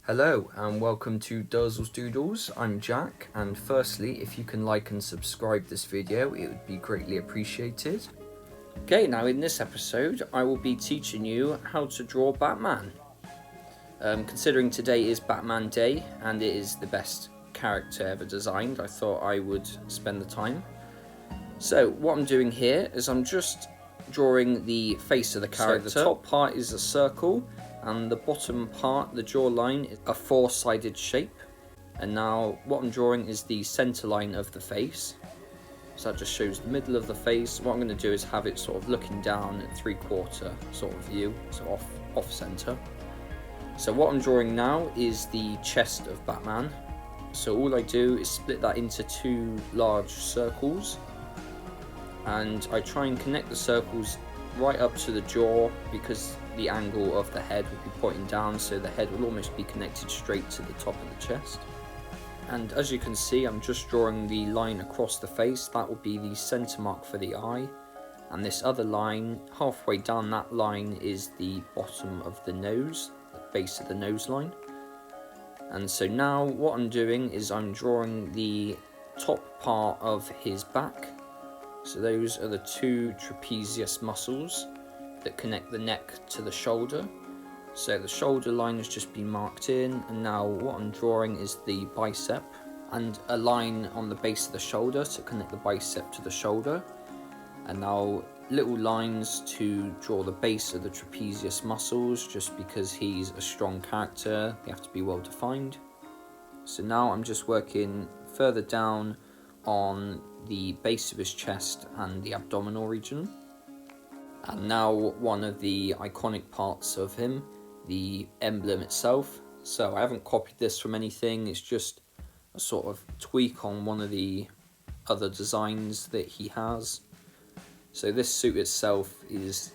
Hello and welcome to Durzel's Doodles. I'm Jack, and firstly, if you can like and subscribe this video, it would be greatly appreciated. Okay, now in this episode, I will be teaching you how to draw Batman. Considering today is Batman Day and it is the best character ever designed, I thought I would spend the time. So what I'm doing here is I'm just drawing the face of the character. So the top part is a circle, and the bottom part, the jawline, is a four-sided shape. And now what I'm drawing is the center line of the face. So that just shows the middle of the face. What I'm going to do is have it sort of looking down at three-quarter sort of view, so off-center. So what I'm drawing now is the chest of Batman. So all I do is split that into two large circles, and I try and connect the circles right up to the jaw, because the angle of the head will be pointing down, so the head will almost be connected straight to the top of the chest. And as you can see, I'm just drawing the line across the face. That will be the center mark for the eye, and this other line halfway down that line is the bottom of the nose, the base of the nose line. And so now what I'm doing is I'm drawing the top part of his back. So those are the two trapezius muscles that connect the neck to the shoulder. So the shoulder line has just been marked in, and now what I'm drawing is the bicep and a line on the base of the shoulder to connect the bicep to the shoulder, and now little lines to draw the base of the trapezius muscles, just because he's a strong character, they have to be well defined. So now I'm just working further down on the base of his chest and the abdominal region. And now one of the iconic parts of him, the emblem itself. So I haven't copied this from anything, it's just a sort of tweak on one of the other designs that he has. So this suit itself is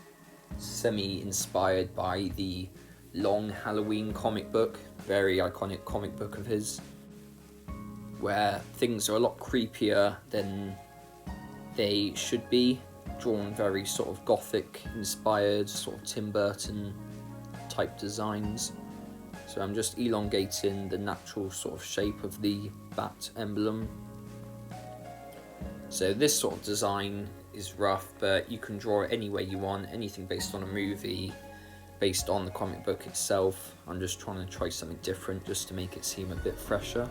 semi-inspired by the Long Halloween comic book, very iconic comic book of his, where things are a lot creepier than they should be, drawn very sort of gothic inspired, sort of Tim Burton type designs. So I'm just elongating the natural sort of shape of the bat emblem. So this sort of design is rough, but you can draw it any way you want, anything based on a movie, based on the comic book itself. I'm just trying to try something different just to make it seem a bit fresher.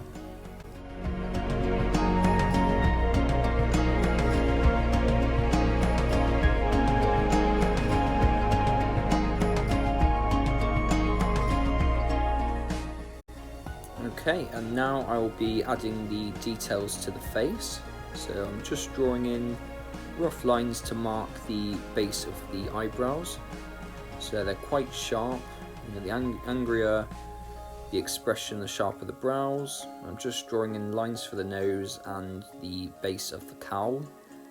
Okay, and now I will be adding the details to the face. So I'm just drawing in rough lines to mark the base of the eyebrows. So they're quite sharp. You know, the angrier the expression, the sharper the brows. I'm just drawing in lines for the nose and the base of the cowl,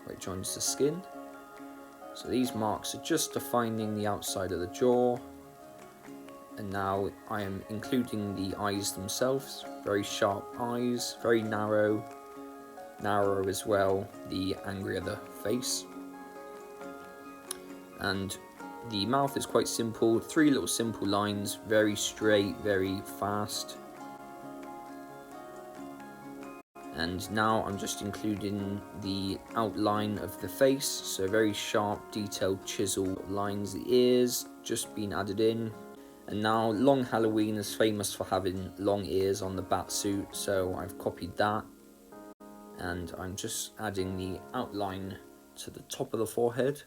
where it joins the skin. So these marks are just defining the outside of the jaw. And now I am including the eyes themselves, very sharp eyes, very narrow as well, the angrier the face. And the mouth is quite simple, three little simple lines, very straight, very fast. And now I'm just including the outline of the face, so very sharp, detailed chisel lines. The ears just been added in. And now Long Halloween is famous for having long ears on the bat suit, so I've copied that. And I'm just adding the outline to the top of the forehead.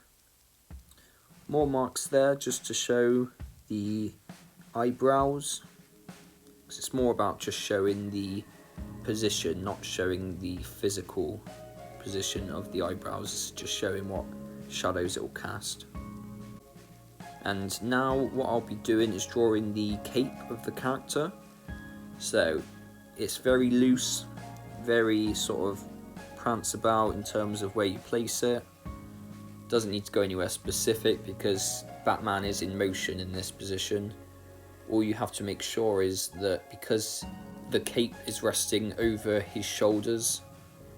More marks there just to show the eyebrows. It's more about just showing the position, not showing the physical position of the eyebrows, it's just showing what shadows it will cast. And now what I'll be doing is drawing the cape of the character. So it's very loose, very sort of prance about in terms of where you place it. Doesn't need to go anywhere specific because Batman is in motion in this position. All you have to make sure is that because the cape is resting over his shoulders,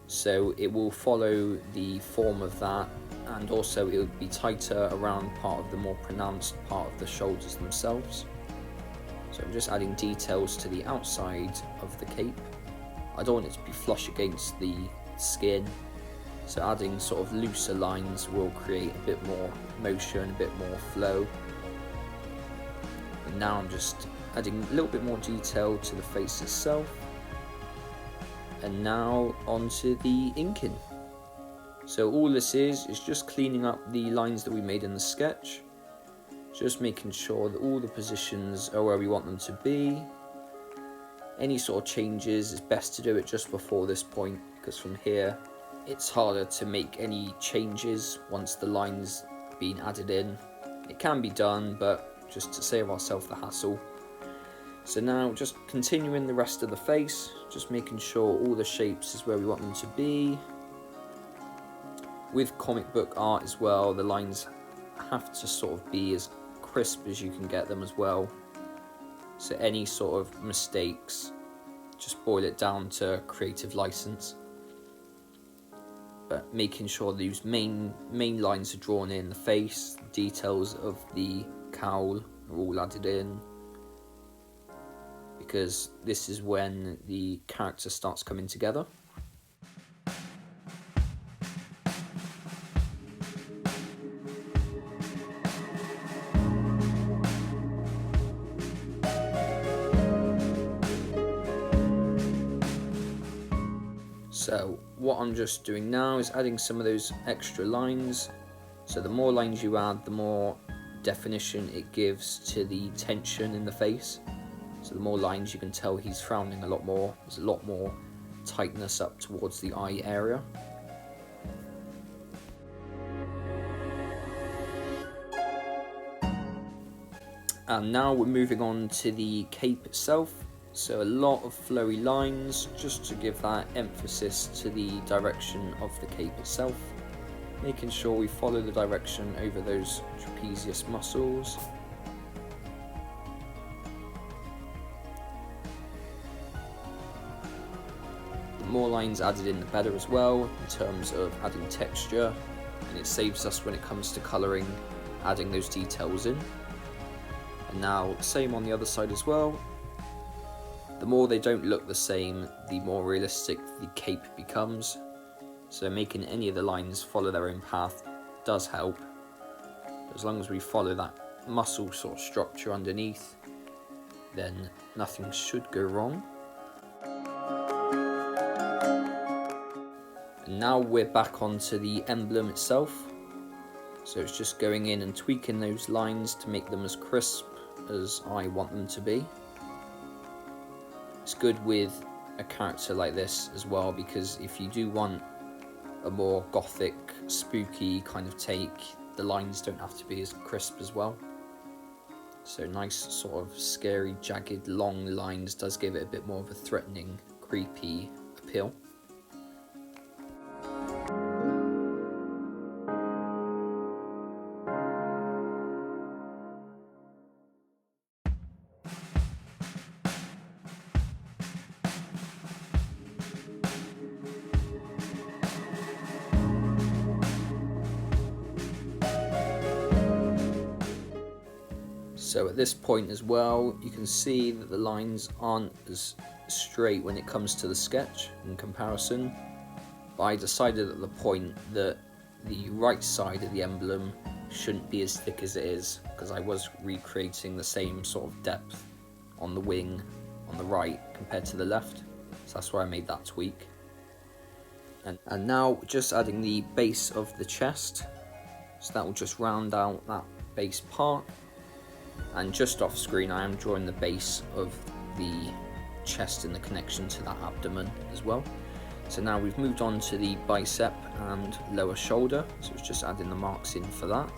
so it will follow the form of that, and also it will be tighter around part of the more pronounced part of the shoulders themselves. So I'm just adding details to the outside of the cape. I don't want it to be flush against the skin, so adding sort of looser lines will create a bit more motion, a bit more flow. And now I'm just adding a little bit more detail to the face itself. And now onto the inking. So all this is just cleaning up the lines that we made in the sketch. Just making sure that all the positions are where we want them to be. Any sort of changes, it's best to do it just before this point, because from here it's harder to make any changes once the line's been added in. It can be done, but just to save ourselves the hassle. So now just continuing the rest of the face, just making sure all the shapes is where we want them to be. With comic book art as well, the lines have to sort of be as crisp as you can get them as well. So any sort of mistakes, just boil it down to creative license. But making sure these main lines are drawn in, the face, the details of the cowl are all added in. Because this is when the character starts coming together. So what I'm just doing now is adding some of those extra lines. So the more lines you add, the more definition it gives to the tension in the face. So the more lines, you can tell he's frowning a lot more. There's a lot more tightness up towards the eye area. And now we're moving on to the cape itself. So a lot of flowy lines, just to give that emphasis to the direction of the cape itself. Making sure we follow the direction over those trapezius muscles. More lines added in the better as well, in terms of adding texture, and it saves us when it comes to colouring, adding those details in. And now same on the other side as well. The more they don't look the same, the more realistic the cape becomes. So making any of the lines follow their own path does help. As long as we follow that muscle sort of structure underneath, then nothing should go wrong. And now we're back onto the emblem itself. So it's just going in and tweaking those lines to make them as crisp as I want them to be. It's good with a character like this as well, because if you do want a more gothic, spooky kind of take, the lines don't have to be as crisp as well. So nice sort of scary, jagged, long lines does give it a bit more of a threatening, creepy appeal. So at this point as well, you can see that the lines aren't as straight when it comes to the sketch in comparison. But I decided at the point that the right side of the emblem shouldn't be as thick as it is, because I was recreating the same sort of depth on the wing on the right compared to the left. So that's why I made that tweak. And now just adding the base of the chest. So that will just round out that base part. And just off screen I am drawing the base of the chest and the connection to that abdomen as well. So now we've moved on to the bicep and lower shoulder, so it's just adding the marks in for that.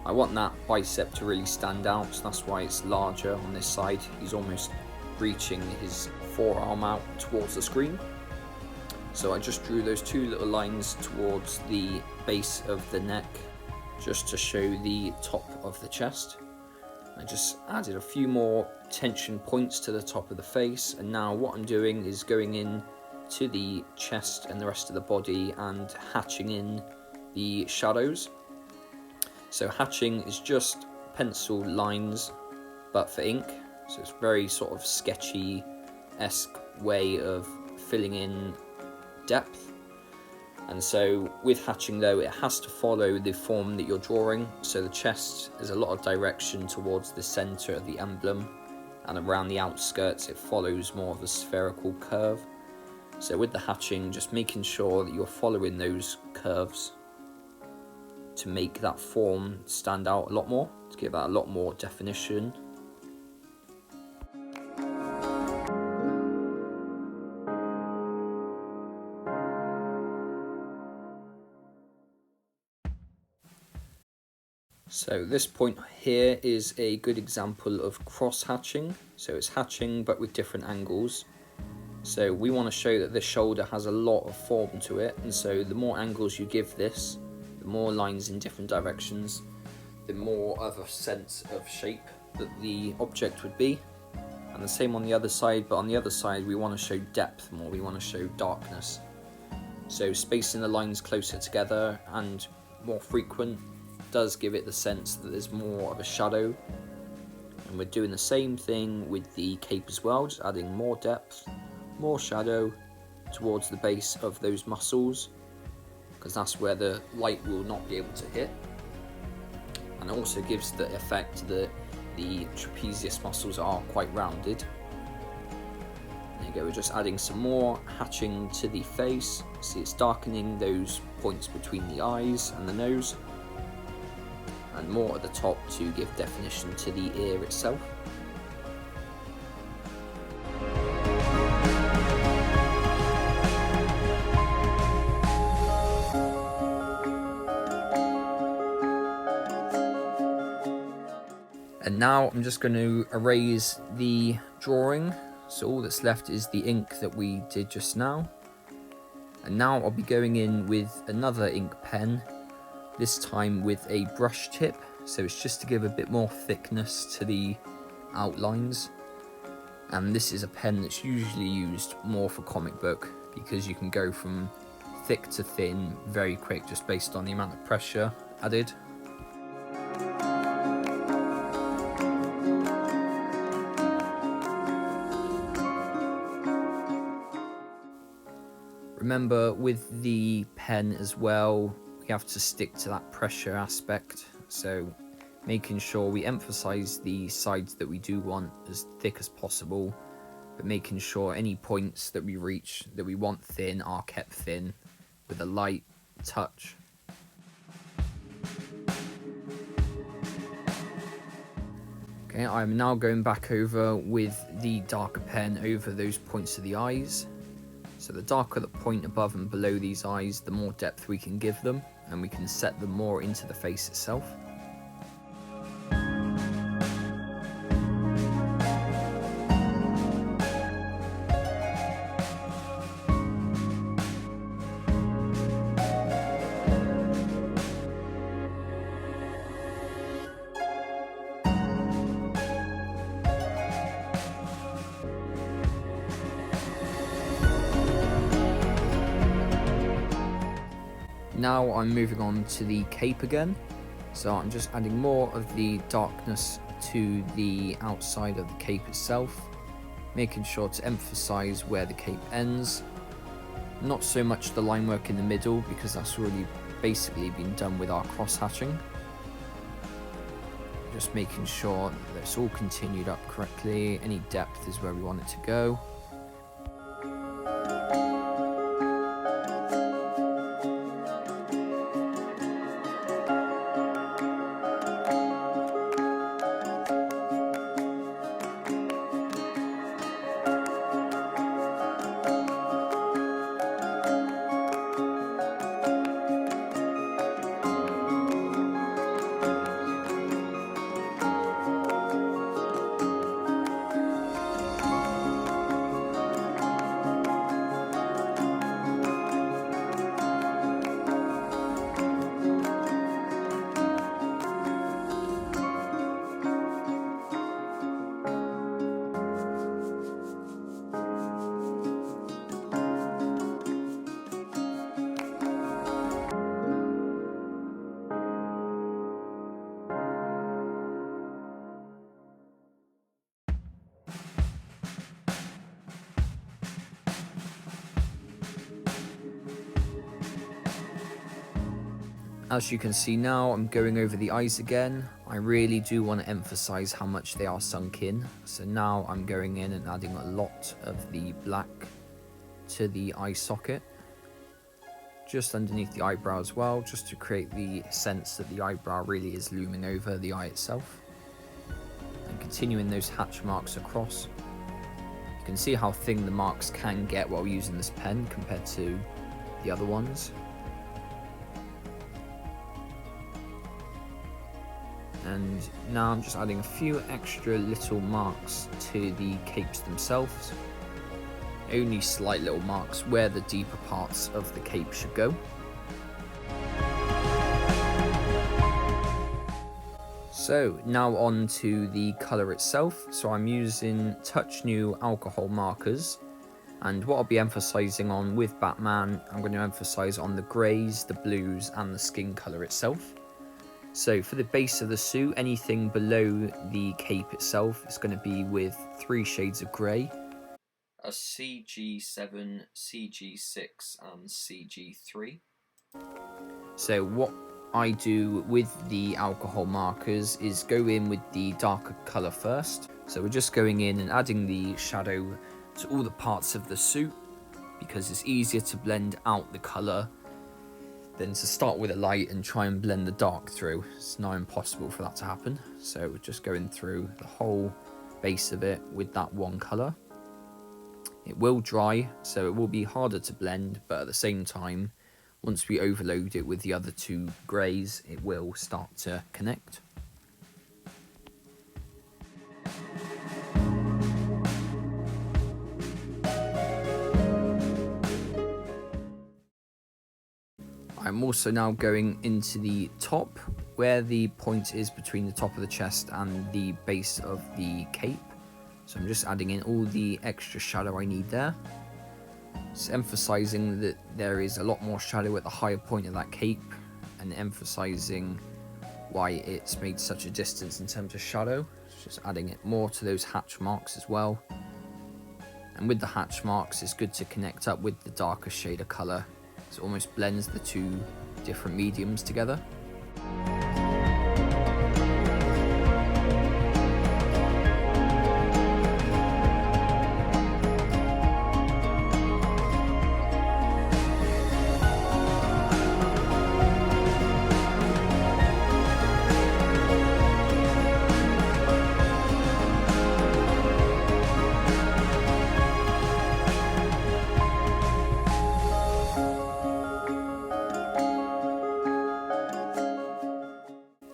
I want that bicep to really stand out, so that's why it's larger on this side. He's almost reaching his forearm out towards the screen. So I just drew those two little lines towards the base of the neck, just to show the top of the chest. I just added a few more tension points to the top of the face, and now what I'm doing is going in to the chest and the rest of the body and hatching in the shadows. So hatching is just pencil lines but for ink, So it's very sort of sketchy-esque way of filling in depth. And so with hatching though, it has to follow the form that you're drawing. So the chest is a lot of direction towards the center of the emblem, and around the outskirts it follows more of a spherical curve. So with the hatching, just making sure that you're following those curves to make that form stand out a lot more, to give that a lot more definition. So this point here is a good example of cross hatching. So it's hatching but with different angles. So we want to show that this shoulder has a lot of form to it, and so the more angles you give this, the more lines in different directions, the more of a sense of shape that the object would be. And the same on the other side, but on the other side we want to show depth more, we want to show darkness. So spacing the lines closer together and more frequent does give it the sense that there's more of a shadow. And we're doing the same thing with the cape as well, just adding more depth, more shadow towards the base of those muscles, because that's where the light will not be able to hit. And it also gives the effect that the trapezius muscles are quite rounded. There you go, we're just adding some more hatching to the face. See, it's darkening those points between the eyes and the nose, and more at the top to give definition to the ear itself. And now I'm just going to erase the drawing, so all that's left is the ink that we did just now. And now I'll be going in with another ink pen, this time with a brush tip, so it's just to give a bit more thickness to the outlines. And this is a pen that's usually used more for comic book, because you can go from thick to thin very quick just based on the amount of pressure added. Remember, with the pen as well, we have to stick to that pressure aspect, so making sure we emphasize the sides that we do want as thick as possible, but making sure any points that we reach that we want thin are kept thin with a light touch. Okay, I'm now going back over with the darker pen over those points of the eyes. So the darker the point above and below these eyes, the more depth we can give them, and we can set them more into the face itself. Now I'm moving on to the cape again, so I'm just adding more of the darkness to the outside of the cape itself, making sure to emphasize where the cape ends, not so much the line work in the middle, because that's already basically been done with our cross hatching. Just making sure that it's all continued up correctly, any depth is where we want it to go. As you can see now, I'm going over the eyes again. I really do want to emphasize how much they are sunk in. So now I'm going in and adding a lot of the black to the eye socket, just underneath the eyebrow as well, just to create the sense that the eyebrow really is looming over the eye itself. And continuing those hatch marks across. You can see how thin the marks can get while using this pen compared to the other ones. And now I'm just adding a few extra little marks to the capes themselves. Only slight little marks where the deeper parts of the cape should go. So now on to the colour itself. So I'm using Touch New alcohol markers, and what I'll be emphasising on with Batman, I'm going to emphasise on the greys, the blues and the skin colour itself. So for the base of the suit, anything below the cape itself is going to be with 3 shades of grey. A CG7, CG6 and CG3. So what I do with the alcohol markers is go in with the darker colour first. So we're just going in and adding the shadow to all the parts of the suit, because it's easier to blend out the colour than to start with a light and try and blend the dark through. It's now impossible for that to happen. So we're just going through the whole base of it with that one colour. It will dry, so it will be harder to blend, but at the same time, once we overload it with the other 2 greys, it will start to connect. I'm also now going into the top, where the point is between the top of the chest and the base of the cape. So I'm just adding in all the extra shadow I need there. Just emphasising that there is a lot more shadow at the higher point of that cape, and emphasising why it's made such a distance in terms of shadow. Just adding it more to those hatch marks as well. And with the hatch marks, it's good to connect up with the darker shade of colour. It almost blends the 2 different mediums together.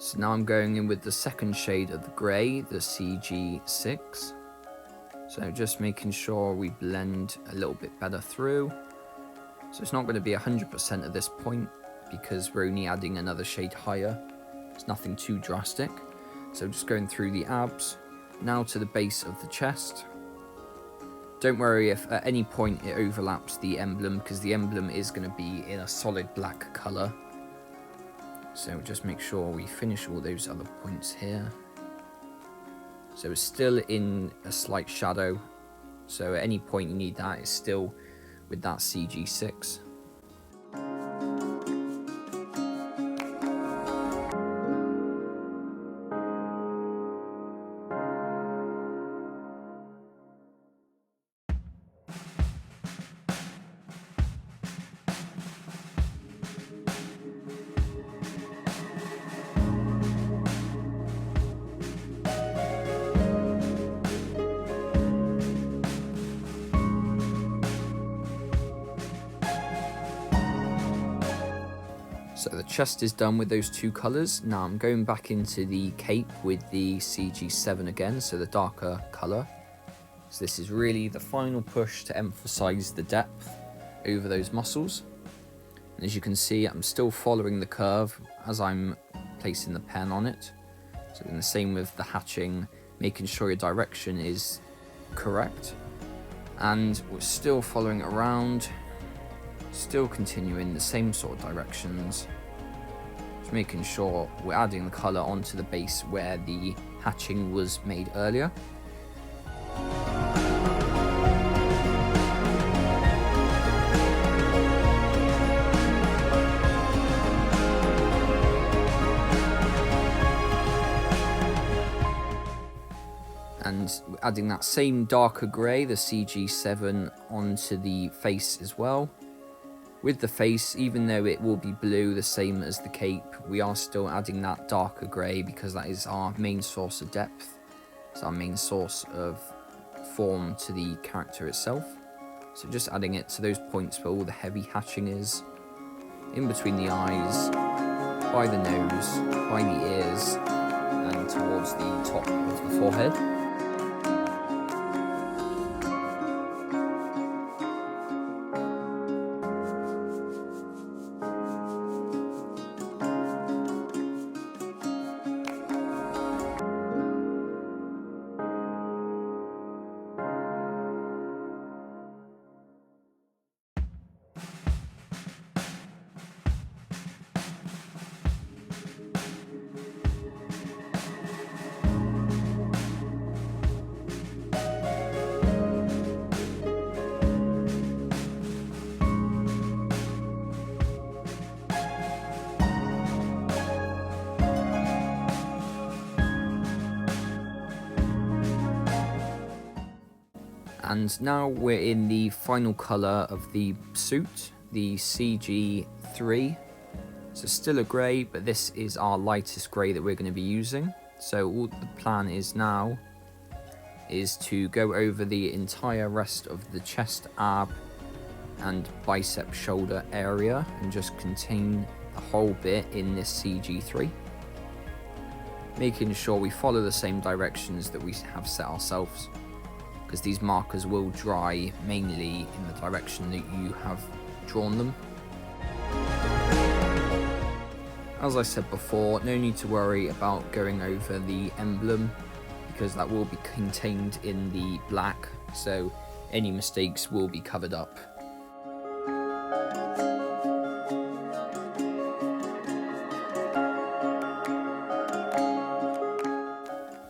So now I'm going in with the second shade of the grey, the CG6. So just making sure we blend a little bit better through. So it's not going to be 100% at this point, because we're only adding another shade higher. It's nothing too drastic. So just going through the abs, now to the base of the chest. Don't worry if at any point it overlaps the emblem, because the emblem is going to be in a solid black colour. So just make sure we finish all those other points here. So it's still in a slight shadow. So at any point you need that, it's still with that CG6. So the chest is done with those 2 colours. Now I'm going back into the cape with the CG7 again, so the darker colour. So this is really the final push to emphasise the depth over those muscles. And as you can see, I'm still following the curve as I'm placing the pen on it. So in the same with the hatching, making sure your direction is correct. And we're still following it around. Still continuing the same sort of directions, just making sure we're adding the colour onto the base where the hatching was made earlier. And adding that same darker grey, the CG7, onto the face as well. With the face, even though it will be blue, the same as the cape, we are still adding that darker grey because that is our main source of depth. It's our main source of form to the character itself. So just adding it to those points where all the heavy hatching is, in between the eyes, by the nose, by the ears, and towards the top of the forehead. And now we're in the final colour of the suit, the CG3. So still a grey, but this is our lightest grey that we're going to be using. So all the plan is now is to go over the entire rest of the chest, ab and bicep shoulder area and just contain the whole bit in this CG3. Making sure we follow the same directions that we have set ourselves, because these markers will dry mainly in the direction that you have drawn them. As I said before, no need to worry about going over the emblem, because that will be contained in the black, so any mistakes will be covered up.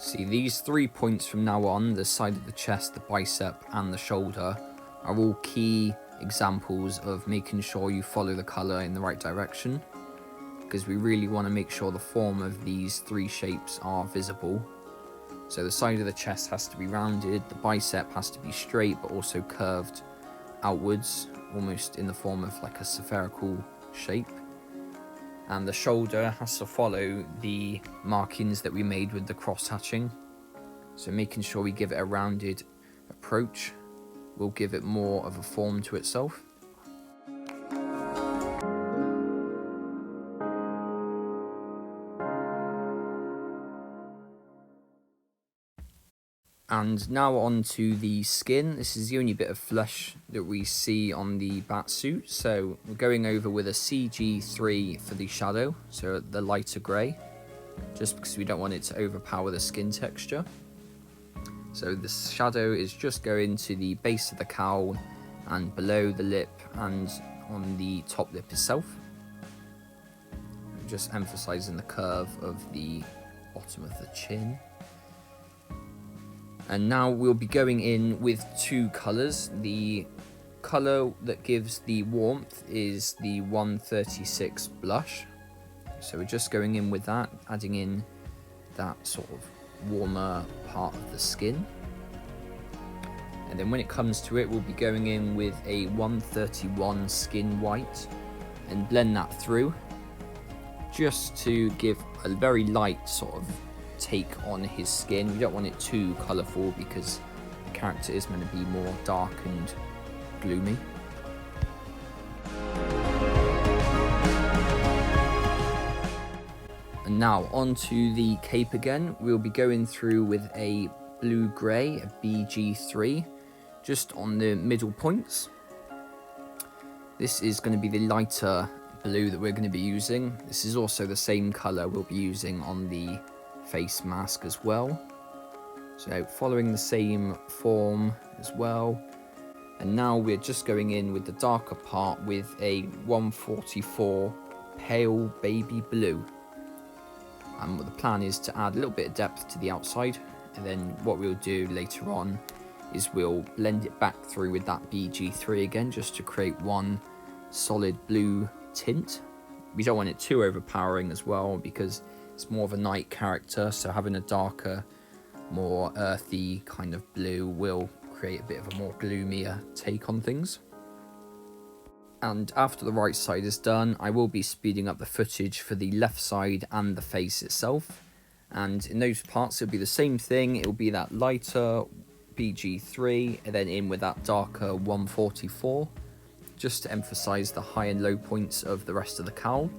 See, these 3 points from now on, the side of the chest, the bicep and the shoulder, are all key examples of making sure you follow the colour in the right direction, because we really want to make sure the form of these 3 shapes are visible. So the side of the chest has to be rounded, the bicep has to be straight but also curved outwards, almost in the form of like a spherical shape. And the shoulder has to follow the markings that we made with the cross hatching. So making sure we give it a rounded approach will give it more of a form to itself. And now on to the skin. This is the only bit of flesh that we see on the bat suit. So we're going over with a CG3 for the shadow, so the lighter grey, just because we don't want it to overpower the skin texture. So the shadow is just going to the base of the cowl and below the lip and on the top lip itself. Just emphasising the curve of the bottom of the chin. And now we'll be going in with 2 colours. The colour that gives the warmth is the 136 blush. So we're just going in with that, adding in that sort of warmer part of the skin. And then when it comes to it, we'll be going in with a 131 skin white and blend that through, just to give a very light sort of take on his skin. We don't want it too colourful because the character is meant to be more dark and gloomy. And now onto the cape again. We'll be going through with a blue-grey, a BG3, just on the middle points. This is going to be the lighter blue that we're going to be using. This is also the same colour we'll be using on the face mask as well. So following the same form as well. And now we're just going in with the darker part with a 144 pale baby blue. And the plan is to add a little bit of depth to the outside, and then what we'll do later on is we'll blend it back through with that BG3 again, just to create one solid blue tint. We don't want it too overpowering as well, because it's more of a night character, so having a darker more earthy kind of blue will create a bit of a more gloomier take on things. And after the right side is done, I will be speeding up the footage for the left side and the face itself. And in those parts, it'll be the same thing. It'll be that lighter BG3 and then in with that darker 144, just to emphasize the high and low points of the rest of the cowl.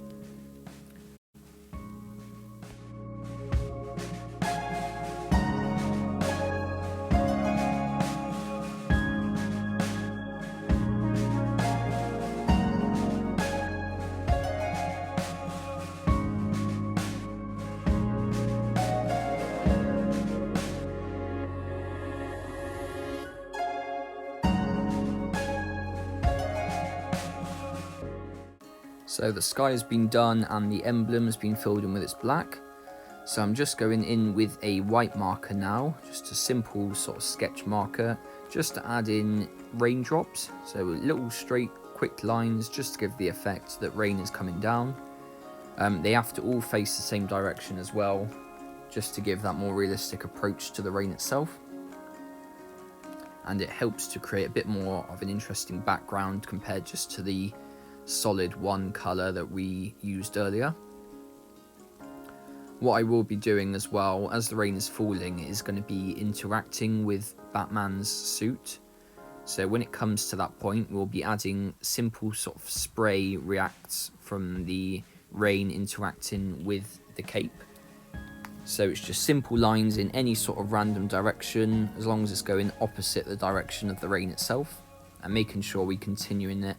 So the sky has been done and the emblem has been filled in with its black. So I'm just going in with a white marker now, just a simple sort of sketch marker, just to add in raindrops. So little straight quick lines just to give the effect that rain is coming down. They have to all face the same direction as well, just to give that more realistic approach to the rain itself. And it helps to create a bit more of an interesting background compared just to the solid one colour that we used earlier. What I will be doing as well, as the rain is falling, is going to be interacting with Batman's suit. So when it comes to that point, we'll be adding simple sort of spray reacts from the rain interacting with the cape. So it's just simple lines in any sort of random direction, as long as it's going opposite the direction of the rain itself, and making sure we continue in it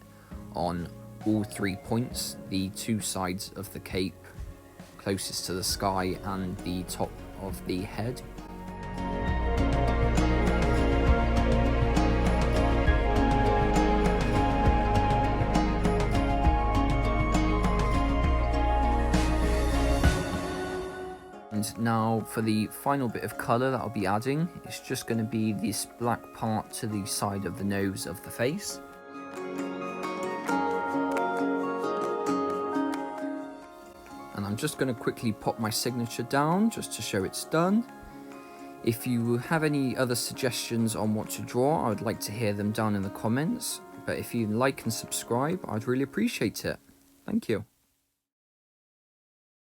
on all 3 points, the 2 sides of the cape closest to the sky and the top of the head. And now for the final bit of colour that I'll be adding, it's just going to be this black part to the side of the nose of the face. And I'm just going to quickly pop my signature down just to show it's done. If you have any other suggestions on what to draw, I would like to hear them down in the comments. But if you like and subscribe, I'd really appreciate it. Thank you.